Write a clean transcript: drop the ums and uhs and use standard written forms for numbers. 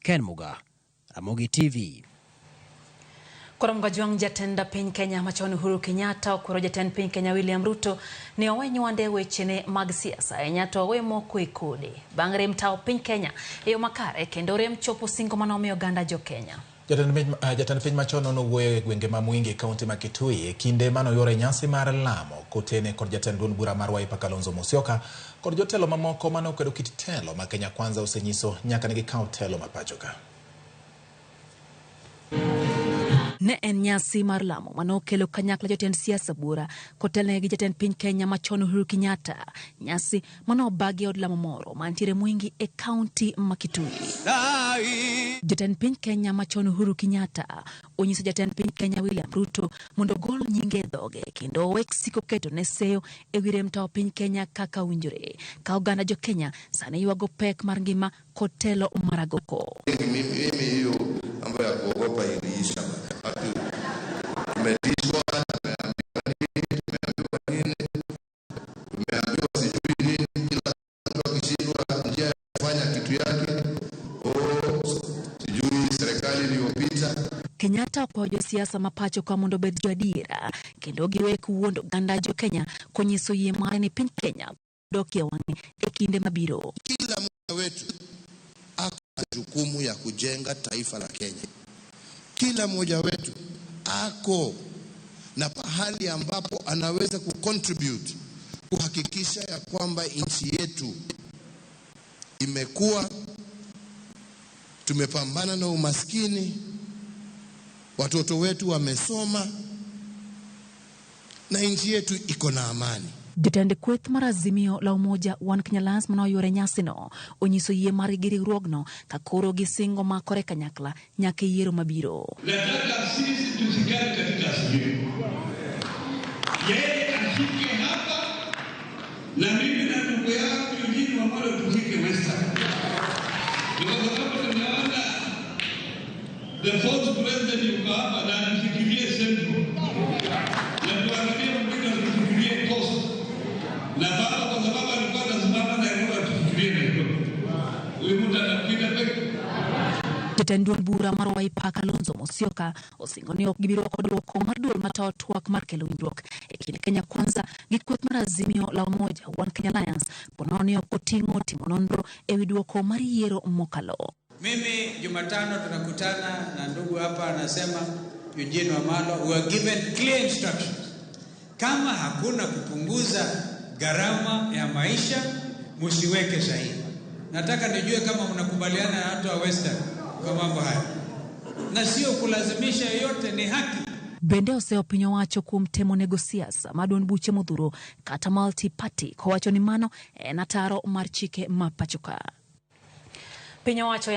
Ken Muga, Ramogi TV. Koromga juang jatenda piny Kenya machon Uhuru Kenyatta okoro jatend piny Kenya William Ruto ni owenyo wande wechene mag siasa enyato wemo kuikudi bang' rem tao piny Kenya eyo makare kendo rem chopo singo manomiyo oganda jo Kenya. Jatend piny machon nowuoyo e gwenge ma Mwingi kaunti ma Kitui e kinde manoyore nyasi mar lamo kotene kod jatend duond bura mar Wiper Kalonzo Musyoka kod jotelo mamoko manokwedo kit telo ma Kenya Kwanza osenyiso nyaka ne gikaw telo ma pachoka. Ne en nyasi mar lamo manokelo kanyakla jotend siasa bura kotelne gi jatend piny Kenya machon Uhuru Kenyatta, nyasi manobagi od lamo moro mantiere Mwingi e kaunti ma Kitui. Jatend piny Kenya machon Uhuru Kenyatta onyiso jatend piny Kenya William Ruto mondo gol nyinge dhoge kendo wek siko keto ne seyo e wi rem tao piny Kenya kaka winjore ka oganda jo Kenya sane yuago pek mar ngima kotelo maragoko. Mimi hiyo mambo ya kuogopa iliisha. Tumetishwa, tumeambiwa sijui nini, kila mtu akishindwa njia ya kufanya kitu yake, sijui serikali iliyopita. Kenyatta kwa siasa mapacho kwa mondo bed jadira kendo giweku wondo ganda jo Kenya konyiso yie mare ni piny Kenya dokia wangi e kinde mabiro. Kila mmoja wetu ako na jukumu ya kujenga taifa la Kenya. Kila mmoja wetu ako na pahali ambapo anaweza kucontribute kuhakikisha ya kwamba nchi yetu imekuwa, tumepambana na umaskini, watoto wetu wamesoma na nchi yetu iko na amani. Jatend kweth mar Azimio la Umoja One Kenya Alliance manoyore nyasino onyiso yie mar riwruogno ka koro gisingo makore kanyakla nyaka yiero mabiro. Nataka sisi tusikane katika Azimio. Yeye ashike hapa na mimi na ndugu yangu Eugene Wamalwa tufike Western. Kwa sababu tunaona the fourth president yuko hapa na anafikiria Central. Na tuangalie mpaka tufikirie Coast. Na baba kwa sababu alikuwa anasimama na yeye tufikirie Nairobi. Huyu mtu anapita peke. Jatend duond bura mar Wiper Kalonzo Musyoka osingo ni ok gibiro kod duoko mar duol matao twak mar kelo winjruok e kind Kenya Kwanza gi kweth mar Azimio la Umoja One Kenya Alliance pononi ok oting'o timo nonro e wi duoko mar yiero mokalo. Mimi Jumatano tunakutana na ndugu hapa anasema Eugene Wamalwa, we are given clear instructions. Kama hakuna kupunguza gharama ya maisha msiweke sahihi. Nataka nijue kama mnakubaliana na watu wa Western kwa mambo haya. Na sio kulazimisha yote, ni haki. Bende oseo piny owacho kuom temo nego siasa maduond buche modhuro kata multi party kowacho ni mano en ataro mar chike ma pachoka. Piny owacho